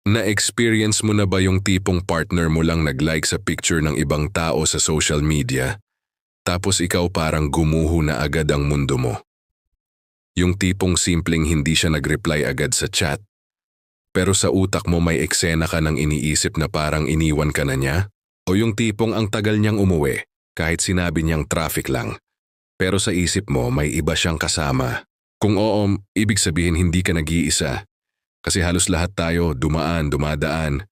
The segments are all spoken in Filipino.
Na-experience mo na ba yung tipong partner mo lang nag-like sa picture ng ibang tao sa social media, tapos ikaw parang gumuho na agad ang mundo mo? Yung tipong simpleng hindi siya nag-reply agad sa chat, pero sa utak mo may eksena ka ng iniisip na parang iniwan ka na niya? O yung tipong ang tagal niyang umuwi, kahit sinabi niyang traffic lang, pero sa isip mo may iba siyang kasama? Kung oo, ibig sabihin hindi ka nag-iisa. Kasi halos lahat tayo dumadaan,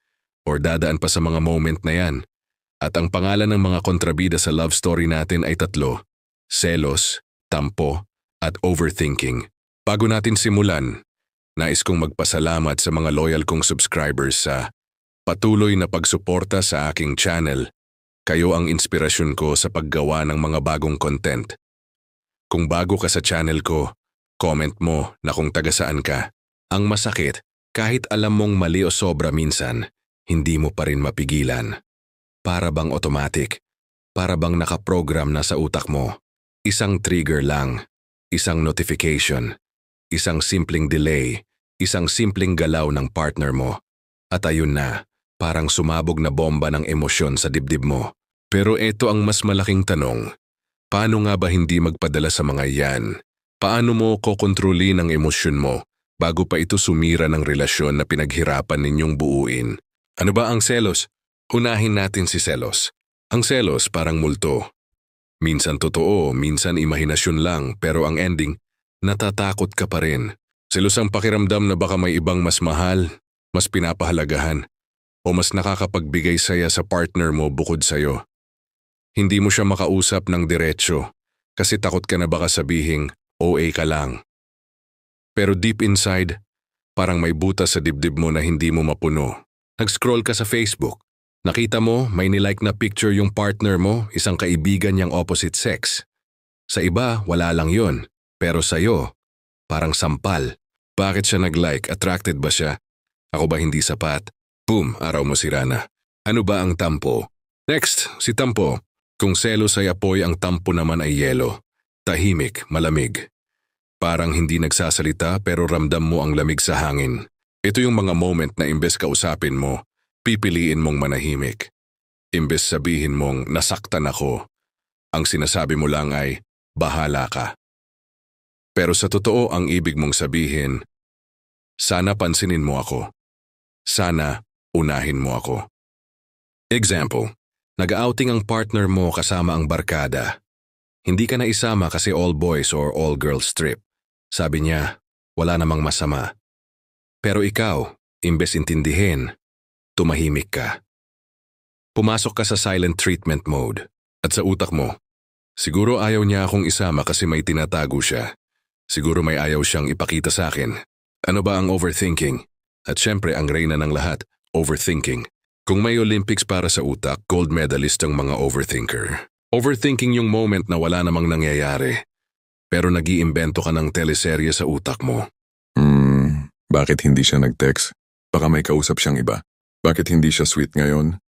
or dadaan pa sa mga moment na yan. At ang pangalan ng mga kontrabida sa love story natin ay tatlo: selos, tampo, at overthinking. Bago natin simulan, nais kong magpasalamat sa mga loyal kong subscribers sa patuloy na pagsuporta sa aking channel. Kayo ang inspirasyon ko sa paggawa ng mga bagong content. Kung bago ka sa channel ko, comment mo na kung taga saan ka. Ang masakit, kahit alam mong mali o sobra minsan, hindi mo pa rin mapigilan. Para bang automatic, para bang nakaprogram na sa utak mo. Isang trigger lang, isang notification, isang simpleng delay, isang simpleng galaw ng partner mo. At ayun na, parang sumabog na bomba ng emosyon sa dibdib mo. Pero ito ang mas malaking tanong. Paano nga ba hindi magpadala sa mga yan? Paano mo kokontrolin ang emosyon mo bago pa ito sumira ng relasyon na pinaghirapan ninyong buuin? Ano ba ang selos? Unahin natin si selos. Ang selos parang multo. Minsan totoo, minsan imahinasyon lang, pero ang ending, natatakot ka pa rin. Selos ang pakiramdam na baka may ibang mas mahal, mas pinapahalagahan, o mas nakakapagbigay saya sa partner mo bukod sa'yo. Hindi mo siya makausap ng diretsyo kasi takot ka na baka sabihing OA ka lang. Pero deep inside, parang may butas sa dibdib mo na hindi mo mapuno. Nag-scroll ka sa Facebook. Nakita mo may nilike na picture yung partner mo, isang kaibigan niyang opposite sex. Sa iba, wala lang yun. Pero sa'yo, parang sampal. Bakit siya nag-like? Attracted ba siya? Ako ba hindi sapat? Boom, araw mo sira na. Ano ba ang tampo? Next, si tampo. Kung selos ay apoy, ang tampo naman ay yelo. Tahimik, malamig. Parang hindi nagsasalita pero ramdam mo ang lamig sa hangin. Ito yung mga moment na imbes kausapin mo, pipiliin mong manahimik. Imbes sabihin mong nasaktan ako, ang sinasabi mo lang ay bahala ka. Pero sa totoo ang ibig mong sabihin, sana pansinin mo ako. Sana unahin mo ako. Example, nag-outing ang partner mo kasama ang barkada. Hindi ka na isama kasi all boys or all girls trip. Sabi niya, wala namang masama. Pero ikaw, imbes intindihin, tumahimik ka. Pumasok ka sa silent treatment mode. At sa utak mo, siguro ayaw niya akong isama kasi may tinatago siya. Siguro may ayaw siyang ipakita sa akin. Ano ba ang overthinking? At syempre ang reyna ng lahat, overthinking. Kung may Olympics para sa utak, gold medalist ang mga overthinker. Overthinking yung moment na wala namang nangyayari. Pero nag-iimbento ka ng teleserye sa utak mo. Bakit hindi siya nag-text? Baka may kausap siyang iba. Bakit hindi siya sweet ngayon?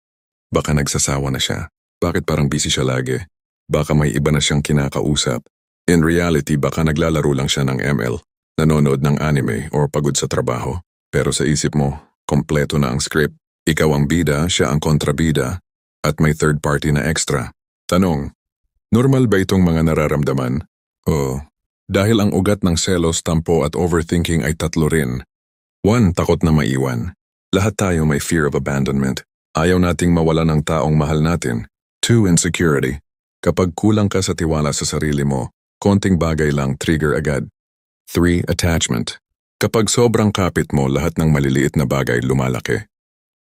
Baka nagsasawa na siya. Bakit parang busy siya lagi? Baka may iba na siyang kinakausap. In reality, baka naglalaro lang siya ng ML, nanonood ng anime o pagod sa trabaho. Pero sa isip mo, kompleto na ang script. Ikaw ang bida, siya ang kontrabida, at may third party na extra. Tanong, normal ba itong mga nararamdaman? O, dahil ang ugat ng selos, tampo at overthinking ay tatlo rin. 1. Takot na maiwan. Lahat tayo may fear of abandonment. Ayaw nating mawala ng taong mahal natin. 2. Insecurity. Kapag kulang ka sa tiwala sa sarili mo, konting bagay lang trigger agad. 3. Attachment. Kapag sobrang kapit mo, lahat ng maliliit na bagay lumalaki.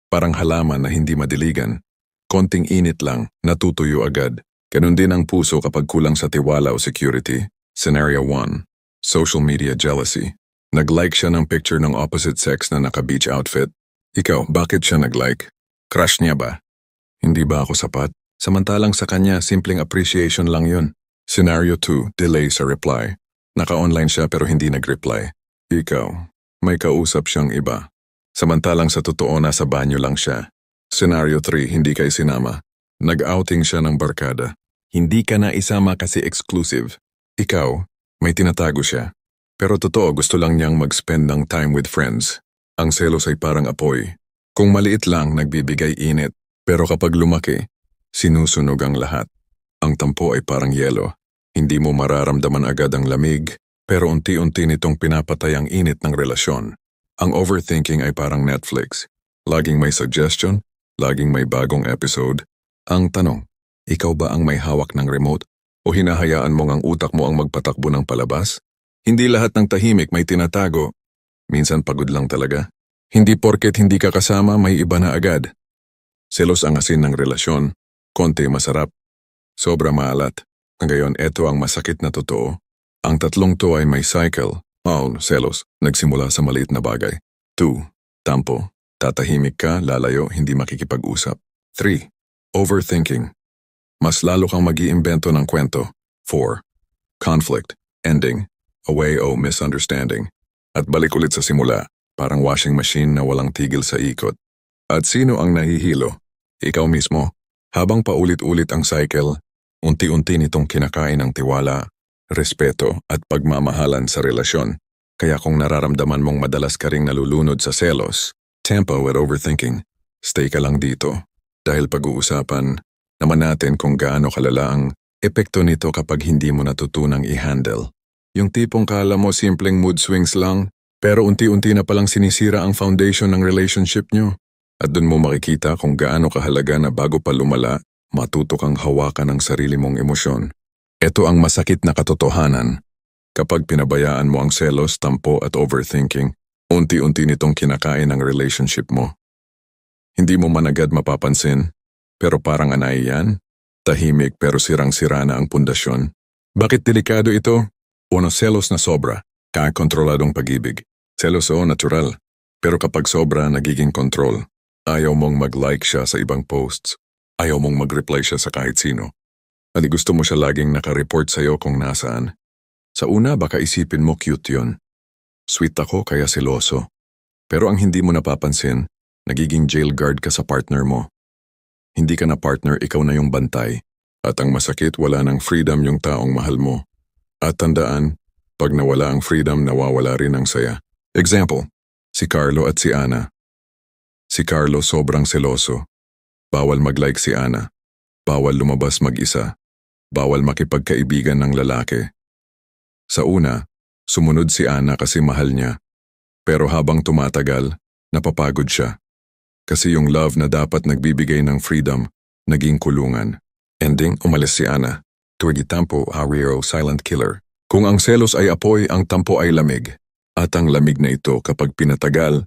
Parang halaman na hindi madiligan. Konting init lang, natutuyo agad. Ganun din ang puso kapag kulang sa tiwala o security. Scenario 1. Social media jealousy. Nag-like siya ng picture ng opposite sex na naka-beach outfit. Ikaw, bakit siya nag-like? Crush niya ba? Hindi ba ako sapat? Samantalang sa kanya, simpleng appreciation lang yun. Scenario 2. Delay sa reply. Naka-online siya pero hindi nag-reply. Ikaw, may kausap siyang iba. Samantalang sa totoo nasa banyo lang siya. Scenario 3. Hindi kayo sinama. Nag-outing siya ng barkada. Hindi ka na isama kasi exclusive. Ikaw, may tinatago siya. Pero totoo gusto lang niyang mag-spend ng time with friends. Ang selos ay parang apoy. Kung maliit lang, nagbibigay init. Pero kapag lumaki, sinusunog ang lahat. Ang tampo ay parang yelo. Hindi mo mararamdaman agad ang lamig, pero unti-unti nitong pinapatay ang init ng relasyon. Ang overthinking ay parang Netflix. Laging may suggestion, laging may bagong episode. Ang tanong, ikaw ba ang may hawak ng remote? O hinahayaan mong ang utak mo ang magpatakbo ng palabas? Hindi lahat ng tahimik may tinatago. Minsan pagod lang talaga. Hindi porket hindi ka kasama, may iba na agad. Selos ang asin ng relasyon. Konti masarap. Sobra maalat. Ngayon, eto ang masakit na totoo. Ang tatlong to ay may cycle. Selos. Nagsimula sa maliit na bagay. 2. Tampo. Tatahimik ka, lalayo, hindi makikipag-usap. 3. Overthinking. Mas lalo kang mag-iimbento ng kwento. 4. Conflict. Ending. Away o misunderstanding. At balik ulit sa simula. Parang washing machine na walang tigil sa ikot. At sino ang nahihilo? Ikaw mismo. Habang paulit-ulit ang cycle, unti-unti nitong kinakain ang tiwala, respeto at pagmamahalan sa relasyon. Kaya kung nararamdaman mong madalas ka ring nalulunod sa selos, tempo at overthinking, stay ka lang dito. Dahil pag-uusapan naman natin kung gaano kalala ang epekto nito kapag hindi mo natutunang i-handle. Yung tipong kala mo simpleng mood swings lang, pero unti-unti na palang sinisira ang foundation ng relationship nyo. At dun mo makikita kung gaano kahalaga na bago pa lumala, matuto kang hawakan ang sarili mong emosyon. Ito ang masakit na katotohanan. Kapag pinabayaan mo ang selos, tampo at overthinking, unti-unti nitong kinakain ang relationship mo. Hindi mo man agad mapapansin, pero parang anay yan. Tahimik pero sirang-sira na ang pundasyon. Bakit delikado ito? Uno, selos na sobra, kontroladong pag-ibig. Selos o natural, pero kapag sobra, nagiging control. Ayaw mong mag-like siya sa ibang posts. Ayaw mong mag-reply siya sa kahit sino. At gusto mo siya laging nakareport sa'yo kung nasaan. Sa una, baka isipin mo cute yun. Sweet ako kaya seloso. Pero ang hindi mo napapansin, nagiging jail guard ka sa partner mo. Hindi ka na partner, ikaw na yung bantay. At ang masakit, wala ng freedom yung taong mahal mo. At tandaan, pag nawala ang freedom, nawawala rin ang saya. Example, si Carlo at si Ana. Si Carlo sobrang seloso. Bawal mag-like si Ana. Bawal lumabas mag-isa. Bawal makipagkaibigan ng lalaki. Sa una, sumunod si Ana kasi mahal niya. Pero habang tumatagal, napapagod siya. Kasi yung love na dapat nagbibigay ng freedom, naging kulungan. Ending, umalis si Ana. Tuwagi tampo, Hariro, silent killer. Kung ang selos ay apoy, ang tampo ay lamig. At ang lamig na ito kapag pinatagal,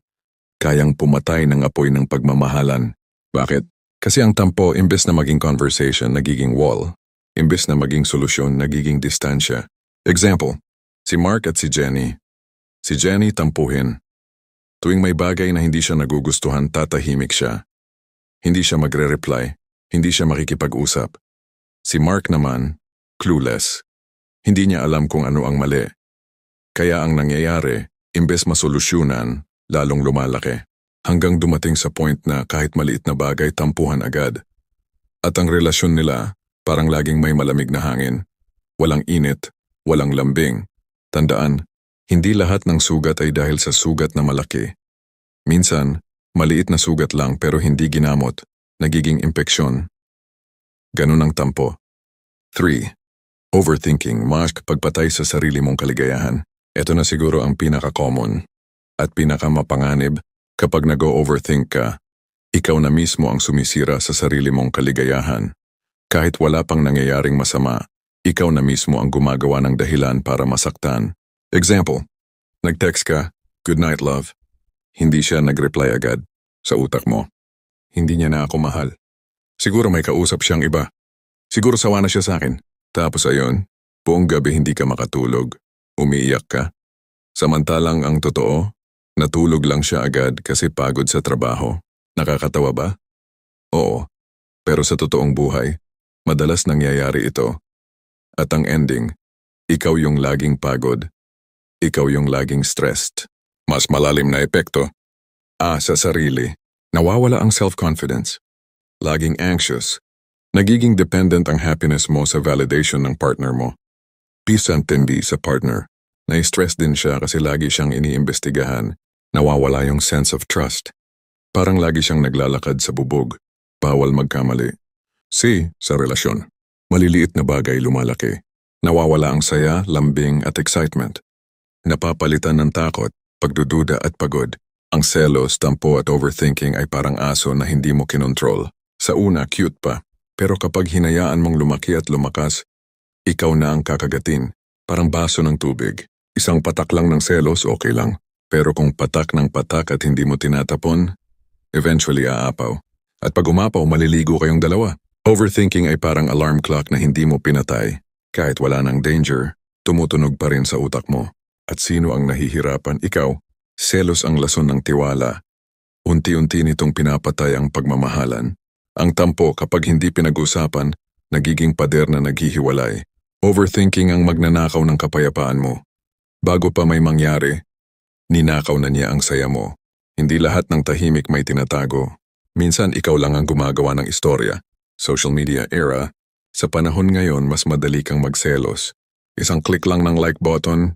kayang pumatay ng apoy ng pagmamahalan. Bakit? Kasi ang tampo, imbes na maging conversation, nagiging wall. Imbes na maging solusyon, nagiging distansya. Example, si Mark at si Jenny. Si Jenny tampuhin. Tuwing may bagay na hindi siya nagugustuhan, tatahimik siya. Hindi siya magre-reply. Hindi siya makikipag-usap. Si Mark naman, clueless. Hindi niya alam kung ano ang mali. Kaya ang nangyayari, imbes masolusyunan, lalong lumalaki. Hanggang dumating sa point na kahit maliit na bagay, tampuhan agad. At ang relasyon nila, parang laging may malamig na hangin. Walang init, walang lambing. Tandaan, hindi lahat ng sugat ay dahil sa sugat na malaki. Minsan, maliit na sugat lang pero hindi ginamot, nagiging impeksyon. Ganun ang tampo. 3. Overthinking, pagpatay sa sarili mong kaligayahan. Ito na siguro ang pinaka-common at pinaka-mapanganib. Kapag nag-overthink ka, ikaw na mismo ang sumisira sa sarili mong kaligayahan. Kahit wala pang nangyayaring masama, ikaw na mismo ang gumagawa ng dahilan para masaktan. Example, nag-text ka, "Good night, love." Hindi siya nag-reply agad. Sa utak mo, hindi niya na ako mahal. Siguro may kausap siyang iba. Siguro sawa na siya sa akin. Tapos ayun, buong gabi hindi ka makatulog. Umiiyak ka. Samantalang ang totoo, natulog lang siya agad kasi pagod sa trabaho. Nakakatawa ba? Oo. Pero sa totoong buhay, madalas nangyayari ito. At ang ending, ikaw yung laging pagod. Ikaw yung laging stressed. Mas malalim na epekto. Sa sarili. Nawawala ang self-confidence. Laging anxious. Nagiging dependent ang happiness mo sa validation ng partner mo. Pisantindi sa partner. Na-stress din siya kasi lagi siyang iniimbestigahan. Nawawala yung sense of trust. Parang lagi siyang naglalakad sa bubog. Bawal magkamali. C. Sa relasyon. Maliliit na bagay lumalaki. Nawawala ang saya, lambing at excitement. Napapalitan ng takot, pagdududa at pagod. Ang selos, tampo at overthinking ay parang aso na hindi mo kinontrol. Sa una, cute pa. Pero kapag hinayaan mong lumaki at lumakas, ikaw na ang kakagatin. Parang baso ng tubig. Isang patak lang ng selos, okay lang. Pero kung patak ng patak at hindi mo tinatapon, eventually aapaw. At pag umapaw, maliligo kayong dalawa. Overthinking ay parang alarm clock na hindi mo pinatay. Kahit wala ng danger, tumutunog pa rin sa utak mo. At sino ang nahihirapan? Ikaw. Selos ang lason ng tiwala. Unti-unti nitong pinapatay ang pagmamahalan. Ang tampo kapag hindi pinag-usapan, nagiging pader na naghihiwalay. Overthinking ang magnanakaw ng kapayapaan mo. Bago pa may mangyari, ninakaw na niya ang saya mo. Hindi lahat ng tahimik may tinatago. Minsan ikaw lang ang gumagawa ng istorya. Social media era, sa panahon ngayon mas madali kang magselos. Isang click lang ng like button,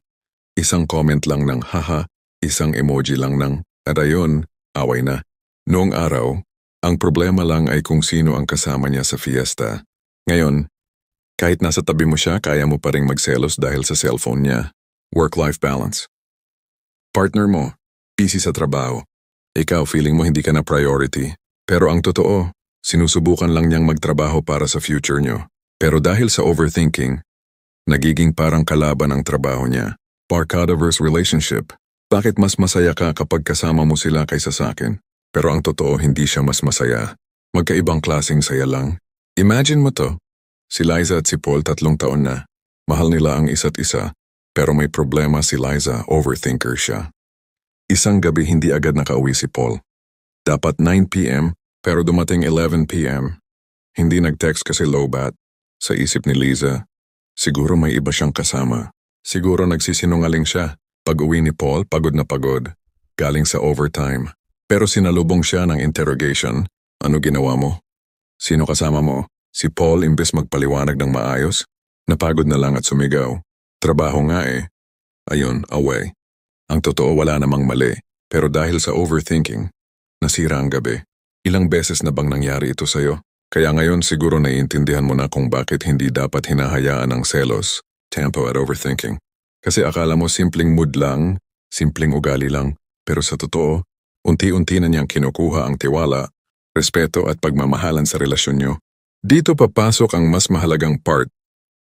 isang comment lang ng haha, isang emoji lang ng at ayon, away na. Noong araw, ang problema lang ay kung sino ang kasama niya sa fiesta. Ngayon, kahit nasa tabi mo siya, kaya mo pa ring magselos dahil sa cellphone niya. Work-life balance. Partner mo, busy sa trabaho. Ikaw, feeling mo hindi ka na priority. Pero ang totoo, sinusubukan lang niyang magtrabaho para sa future niyo. Pero dahil sa overthinking, nagiging parang kalaban ang trabaho niya. Barkada versus relationship. Bakit mas masaya ka kapag kasama mo sila kaysa sa akin? Pero ang totoo, hindi siya mas masaya. Magkaibang klaseng saya lang. Imagine mo to. Si Liza at si Paul 3 taon na. Mahal nila ang isa't isa. Pero may problema si Liza, overthinker siya. Isang gabi hindi agad nakauwi si Paul. Dapat 9 p.m. pero dumating 11 p.m. Hindi nag-text kasi low bat. Sa isip ni Liza, siguro may iba siyang kasama. Siguro nagsisinungaling siya. Pag-uwi ni Paul, pagod na pagod. Galing sa overtime. Pero sinalubong siya ng interrogation. Ano ginawa mo? Sino kasama mo? Si Paul imbes magpaliwanag ng maayos? Napagod na lang at sumigaw. Trabaho nga eh. Ayun, away. Ang totoo wala namang mali. Pero dahil sa overthinking, nasira ang gabi. Ilang beses na bang nangyari ito sa'yo? Kaya ngayon siguro naiintindihan mo na kung bakit hindi dapat hinahayaan ang selos, tempo at overthinking. Kasi akala mo simpleng mood lang, simpleng ugali lang. Pero sa totoo, unti-unti na niyang kinukuha ang tiwala, respeto at pagmamahalan sa relasyon niyo. Dito papasok ang mas mahalagang part.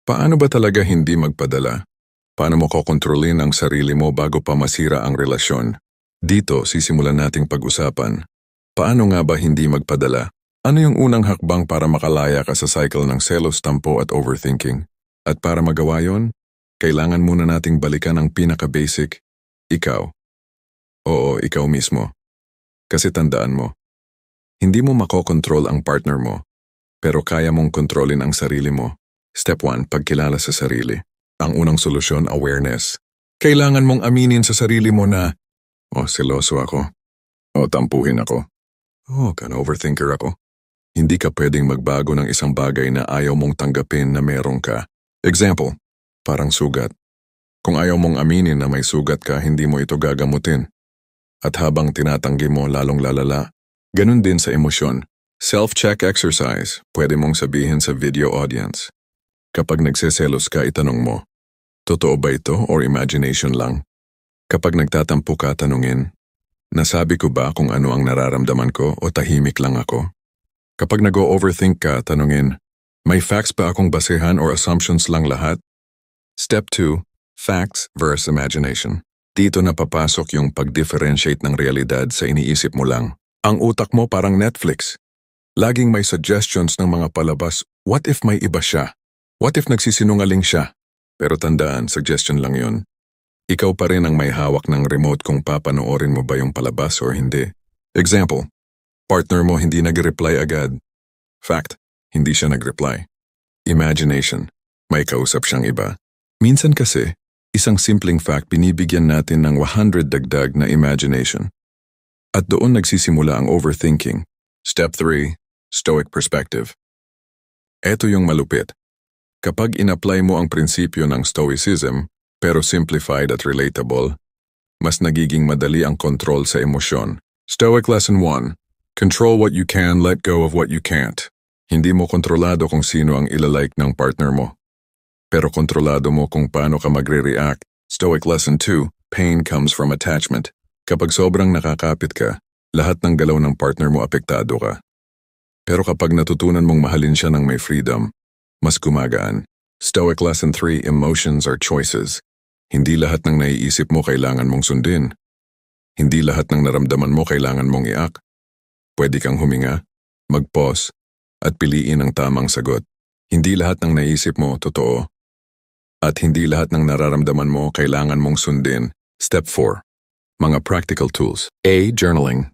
Paano ba talaga hindi magpadala? Paano mo kokontrolin ang sarili mo bago pa masira ang relasyon? Dito sisimulan nating pag-usapan. Paano nga ba hindi magpadala? Ano yung unang hakbang para makalaya ka sa cycle ng selos, tampo at overthinking? At para magawa yon, kailangan muna nating balikan ang pinaka-basic, ikaw. Oo, ikaw mismo. Kasi tandaan mo, hindi mo makokontrol ang partner mo, pero kaya mong kontrolin ang sarili mo. Step 1, pagkilala sa sarili. Ang unang solusyon, awareness. Kailangan mong aminin sa sarili mo na, seloso ako. Tampuhin ako. Overthinker ako. Hindi ka pwedeng magbago ng isang bagay na ayaw mong tanggapin na meron ka. Example, parang sugat. Kung ayaw mong aminin na may sugat ka, hindi mo ito gagamutin. At habang tinatanggi mo, lalong lalala. Ganun din sa emosyon. Self-check exercise, pwede mong sabihin sa video audience. Kapag nagseselos ka, itanong mo, totoo ba ito or imagination lang? Kapag nagtatampo ka, tanungin, nasabi ko ba kung ano ang nararamdaman ko o tahimik lang ako? Kapag nag-o-overthink ka, tanungin, may facts ba akong basehan or assumptions lang lahat? Step 2, facts versus imagination. Dito na papasok yung pag-differentiate ng realidad sa iniisip mo lang. Ang utak mo parang Netflix. Laging may suggestions ng mga palabas, what if may iba siya? What if nagsisinungaling siya? Pero tandaan, suggestion lang yun. Ikaw pa rin ang may hawak ng remote kung papanoorin mo ba yung palabas or hindi. Example, partner mo hindi nag-reply agad. Fact, hindi siya nag-reply. Imagination, may kausap siyang iba. Minsan kasi, isang simpleng fact binibigyan natin ng 100 dagdag na imagination. At doon nagsisimula ang overthinking. Step 3, stoic perspective. Ito yung malupit. Kapag in-apply mo ang prinsipyo ng stoicism, pero simplified at relatable, mas nagiging madali ang control sa emosyon. Stoic Lesson 1, Control what you can, let go of what you can't. Hindi mo kontrolado kung sino ang ilalike ng partner mo. Pero kontrolado mo kung paano ka magre-react. Stoic Lesson 2, Pain comes from attachment. Kapag sobrang nakakapit ka, lahat ng galaw ng partner mo apektado ka. Pero kapag natutunan mong mahalin siya ng may freedom, mas gumagaan. Stoic Lesson 3, Emotions are choices. Hindi lahat ng naiisip mo kailangan mong sundin. Hindi lahat ng naramdaman mo kailangan mong i-act. Pwede kang huminga, mag-pause, at piliin ang tamang sagot. Hindi lahat ng naisip mo totoo. At hindi lahat ng nararamdaman mo kailangan mong sundin. Step 4. Mga practical tools. A. Journaling.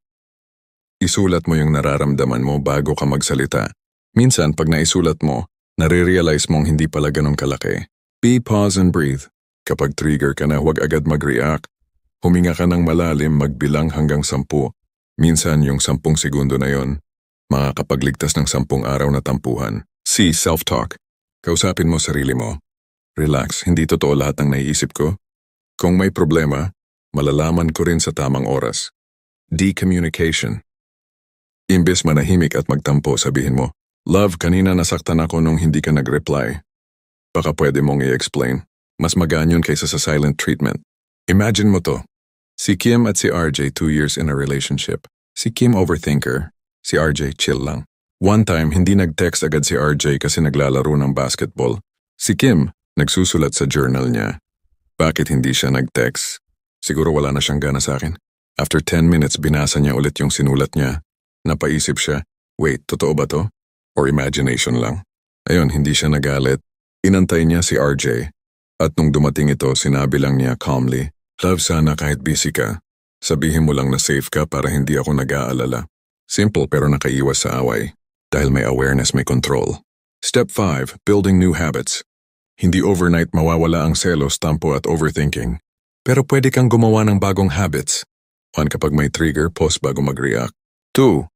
Isulat mo yung nararamdaman mo bago ka magsalita. Minsan, pag naisulat mo, nare-realize mong hindi pala ganun kalaki. B. Pause and breathe. Kapag trigger ka na, huwag agad mag-react. Huminga ka ng malalim, magbilang hanggang 10. Minsan, yung 10 segundo na yon, makakapagligtas ng 10 araw na tampuhan. C. Self-talk. Kausapin mo sarili mo. Relax, hindi totoo lahat ng naiisip ko. Kung may problema, malalaman ko rin sa tamang oras. D. Communication. Imbes manahimik at magtampo, sabihin mo, Love, kanina nasaktan ako nung hindi ka nag-reply. Baka pwede mong i-explain. Mas magaan yun kaysa sa silent treatment. Imagine mo to. Si Kim at si RJ 2 years in a relationship. Si Kim overthinker, si RJ chill lang. One time, hindi nag-text agad si RJ kasi naglalaro ng basketball. Si Kim, nagsusulat sa journal niya. Bakit hindi siya nag-text? Siguro wala na siyang gana sa akin. After 10 minutes, binasa niya ulit yung sinulat niya. Napaisip siya, wait, totoo ba to? Or imagination lang? Ayun, hindi siya nagalit. Inantay niya si RJ. At nung dumating ito, sinabi lang niya calmly, Love, sana kahit busy ka, sabihin mo lang na safe ka para hindi ako nag-aalala. Simple pero nakaiwas sa away. Dahil may awareness, may control. Step 5. Building new habits. Hindi overnight mawawala ang selos, tampo at overthinking. Pero pwede kang gumawa ng bagong habits. 1. Kapag may trigger, pause bago mag-react. 2.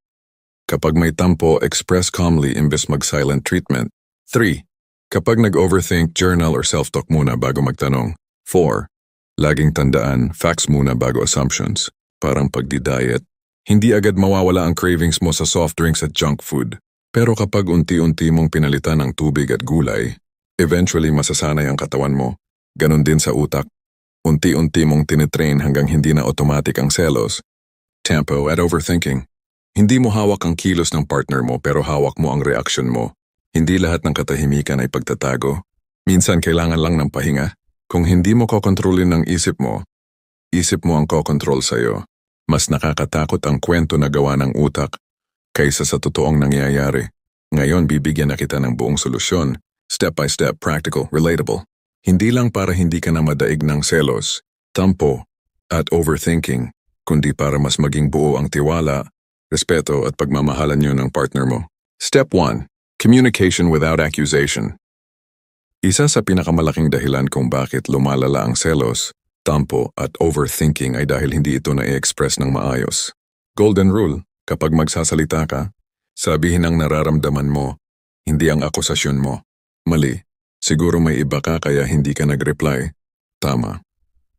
Kapag may tampo, express calmly imbes mag-silent treatment. 3. Kapag nag-overthink, journal or self-talk muna bago magtanong. 4. Laging tandaan, facts muna bago assumptions. Parang pagdi-diet. Hindi agad mawawala ang cravings mo sa soft drinks at junk food. Pero kapag unti-unti mong pinalitan ng tubig at gulay, eventually masasanay ang katawan mo. Ganon din sa utak. Unti-unti mong tinitrain hanggang hindi na automatic ang selos. Tempo at overthinking. Hindi mo hawak ang kilos ng partner mo pero hawak mo ang reaction mo. Hindi lahat ng katahimikan ay pagtatago. Minsan kailangan lang ng pahinga. Kung hindi mo kokontrolin ang isip mo ang kokontrol sa'yo. Mas nakakatakot ang kwento na gawa ng utak kaysa sa totoong nangyayari. Ngayon bibigyan na kita ng buong solusyon. Step by step, practical, relatable. Hindi lang para hindi ka na madaig ng selos, tampo, at overthinking, kundi para mas maging buo ang tiwala, respeto at pagmamahalan niyo ng partner mo. Step 1. Communication without accusation. Isa sa pinakamalaking dahilan kung bakit lumalala ang selos, tampo at overthinking ay dahil hindi ito na-i-express ng maayos. Golden rule, kapag magsasalita ka, sabihin ang nararamdaman mo, hindi ang akusasyon mo. Mali. Siguro may iba ka kaya hindi ka nag-reply. Tama.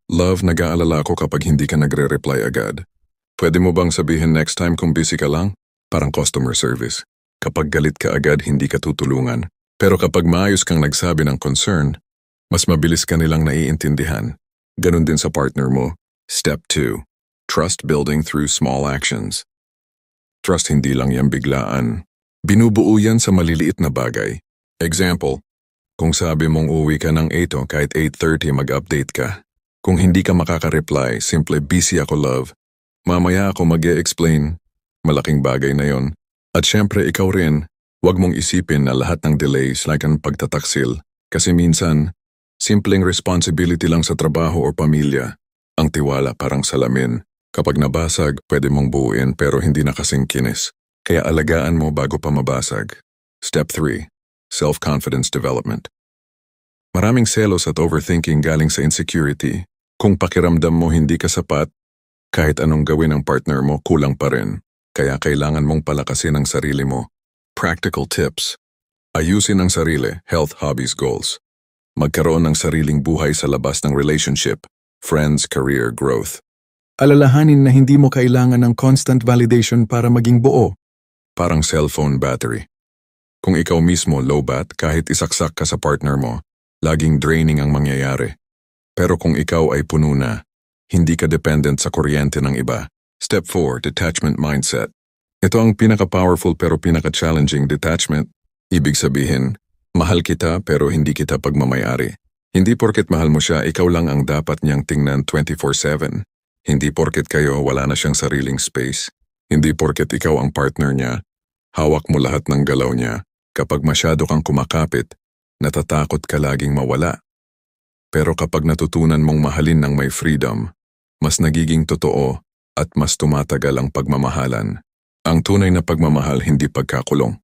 Love, nag-aalala ako kapag hindi ka nagre-reply agad. Pwede mo bang sabihin next time kung busy ka lang? Parang customer service. Kapag galit ka agad, hindi ka tutulungan. Pero kapag maayos kang nagsabi ng concern, mas mabilis ka nilang naiintindihan. Ganon din sa partner mo. Step 2. Trust building through small actions. Trust hindi lang yan biglaan. Binubuo yan sa maliliit na bagay. Example, kung sabi mong uwi ka ng 8 kahit 8:30 mag-update ka. Kung hindi ka makaka-reply, simple busy ako love. Mamaya ako mag-e-explain. Malaking bagay na yon. At syempre ikaw rin, huwag mong isipin na lahat ng delays like ang pagtataksil. Kasi minsan, simpleng responsibility lang sa trabaho o pamilya. Ang tiwala parang salamin. Kapag nabasag, pwede mong buuin pero hindi na kasing kinis. Kaya alagaan mo bago pa mabasag. Step 3. Self-confidence development. Maraming selos at overthinking galing sa insecurity. Kung pakiramdam mo hindi ka sapat, kahit anong gawin ng partner mo, kulang pa rin. Kaya kailangan mong palakasin ang sarili mo. Practical tips. Ayusin ang sarili, health, hobbies, goals. Magkaroon ng sariling buhay sa labas ng relationship, friends, career, growth. Alalahanin na hindi mo kailangan ng constant validation para maging buo. Parang cellphone battery. Kung ikaw mismo low-bat kahit isaksak ka sa partner mo, laging draining ang mangyayari. Pero kung ikaw ay puno na, hindi ka dependent sa kuryente ng iba. Step 4, detachment mindset. Ito ang pinaka-powerful pero pinaka-challenging detachment. Ibig sabihin, mahal kita pero hindi kita pagmamayari. Hindi porket mahal mo siya, ikaw lang ang dapat niyang tingnan 24/7. Hindi porket kayo wala na siyang sariling space. Hindi porket ikaw ang partner niya, hawak mo lahat ng galaw niya. Kapag masyado kang kumakapit, natatakot ka laging mawala. Pero kapag natutunan mong mahalin ng may freedom, mas nagiging totoo at mas tumatagal ang pagmamahalan. Ang tunay na pagmamahal hindi pagkakulong.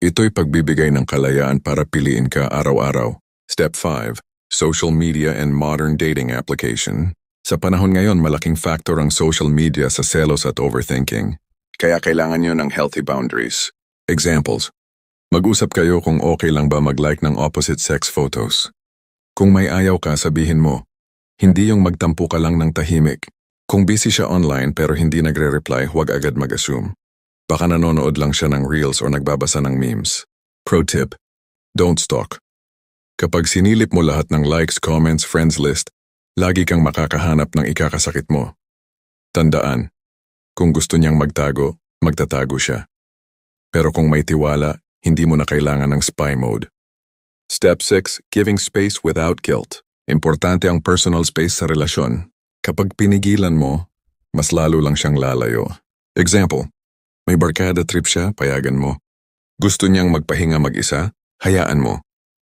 Ito'y pagbibigay ng kalayaan para piliin ka araw-araw. Step 5. Social media and modern dating application. Sa panahon ngayon, malaking factor ang social media sa selos at overthinking. Kaya kailangan nyo ng healthy boundaries. Examples. Mag-usap kayo kung okay lang ba mag-like ng opposite sex photos. Kung may ayaw ka, sabihin mo. Hindi yung magtampo ka lang ng tahimik. Kung busy siya online pero hindi nagre-reply, huwag agad mag-assume. Baka nanonood lang siya ng reels o nagbabasa ng memes. Pro tip, don't stalk. Kapag sinilip mo lahat ng likes, comments, friends list, lagi kang makakahanap ng ikakasakit mo. Tandaan, kung gusto niyang magtago, magtatago siya. Pero kung may tiwala, hindi mo na kailangan ng spy mode. Step 6, giving space without guilt. Importante ang personal space sa relasyon. Kapag pinigilan mo, mas lalo lang siyang lalayo. Example, may barkada trip siya, payagan mo. Gusto niyang magpahinga mag-isa, hayaan mo.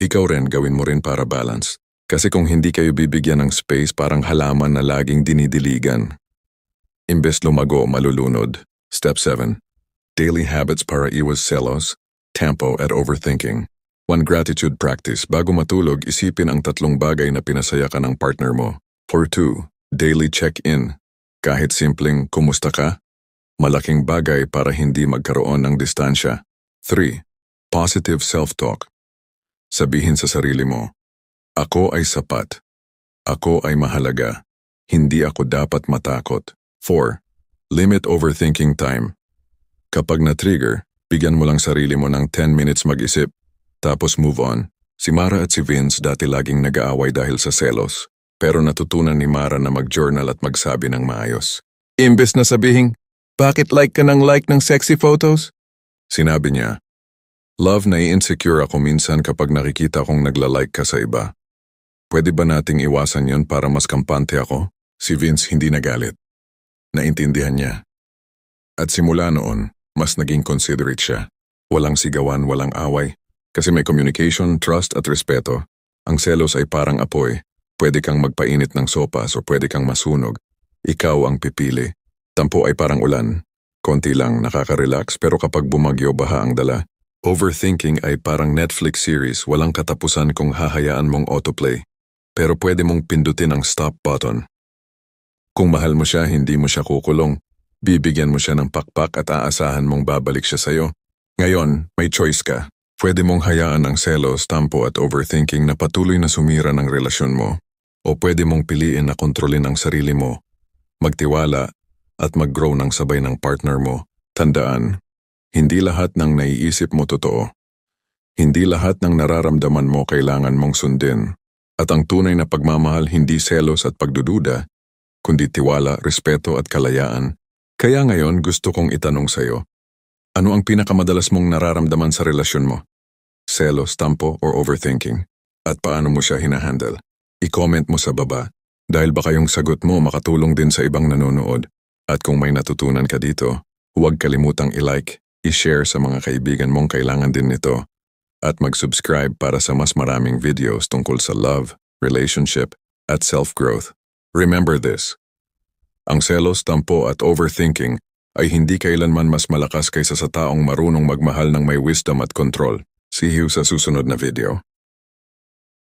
Ikaw rin, gawin mo rin para balance. Kasi kung hindi kayo bibigyan ng space, parang halaman na laging dinidiligan. Imbes lumago, malulunod. Step 7. Daily habits para iwas selos, tempo at overthinking. 1 gratitude practice. Bago matulog, isipin ang 3 bagay na pinasaya ka ng partner mo. For 2. Daily check-in. Kahit simpleng kumusta ka, malaking bagay para hindi magkaroon ng distansya. 3. Positive self-talk. Sabihin sa sarili mo, ako ay sapat. Ako ay mahalaga. Hindi ako dapat matakot. 4. Limit overthinking time. Kapag na-trigger, bigyan mo lang sarili mo ng 10 minutes mag-isip, tapos move on. Si Mara at si Vince dati laging nag-aaway dahil sa selos, pero natutunan ni Mara na mag-journal at magsabi ng maayos. Imbes na sabihin, bakit like ka ng sexy photos? Sinabi niya, love, nai-insecure ako minsan kapag nakikita kong nagla-like ka sa iba. Pwede ba nating iwasan yon para mas kampante ako? Si Vince hindi nagalit. Naintindihan niya. At simula noon, mas naging considerate siya. Walang sigawan, walang away. Kasi may communication, trust at respeto. Ang selos ay parang apoy. Pwede kang magpainit ng sopas o pwede kang masunog. Ikaw ang pipili. Tampo ay parang ulan. Konti lang, nakaka-relax, pero kapag bumagyo, baha ang dala. Overthinking ay parang Netflix series, walang katapusan kung hahayaan mong autoplay. Pero pwede mong pindutin ang stop button. Kung mahal mo siya, hindi mo siya kukulong. Bibigyan mo siya ng pakpak at aasahan mong babalik siya sa'yo. Ngayon, may choice ka. Pwede mong hayaan ang selos, tampo at overthinking na patuloy na sumira ng relasyon mo. O pwede mong piliin na kontrolin ang sarili mo, magtiwala, at mag-grow ng sabay ng partner mo. Tandaan, hindi lahat ng naiisip mo totoo. Hindi lahat ng nararamdaman mo kailangan mong sundin. At ang tunay na pagmamahal hindi selos at pagdududa, kundi tiwala, respeto at kalayaan. Kaya ngayon gusto kong itanong sa'yo, ano ang pinakamadalas mong nararamdaman sa relasyon mo? Selos, tampo, or overthinking? At paano mo siya hinahandle? I-comment mo sa baba, dahil baka yung sagot mo makatulong din sa ibang nanonood. At kung may natutunan ka dito, huwag kalimutang i-like, i-share sa mga kaibigan mong kailangan din nito, at mag-subscribe para sa mas maraming videos tungkol sa love, relationship, at self-growth. Remember this. Ang selos, tampo at overthinking ay hindi kailanman mas malakas kaysa sa taong marunong magmahal ng may wisdom at control. See you sa susunod na video.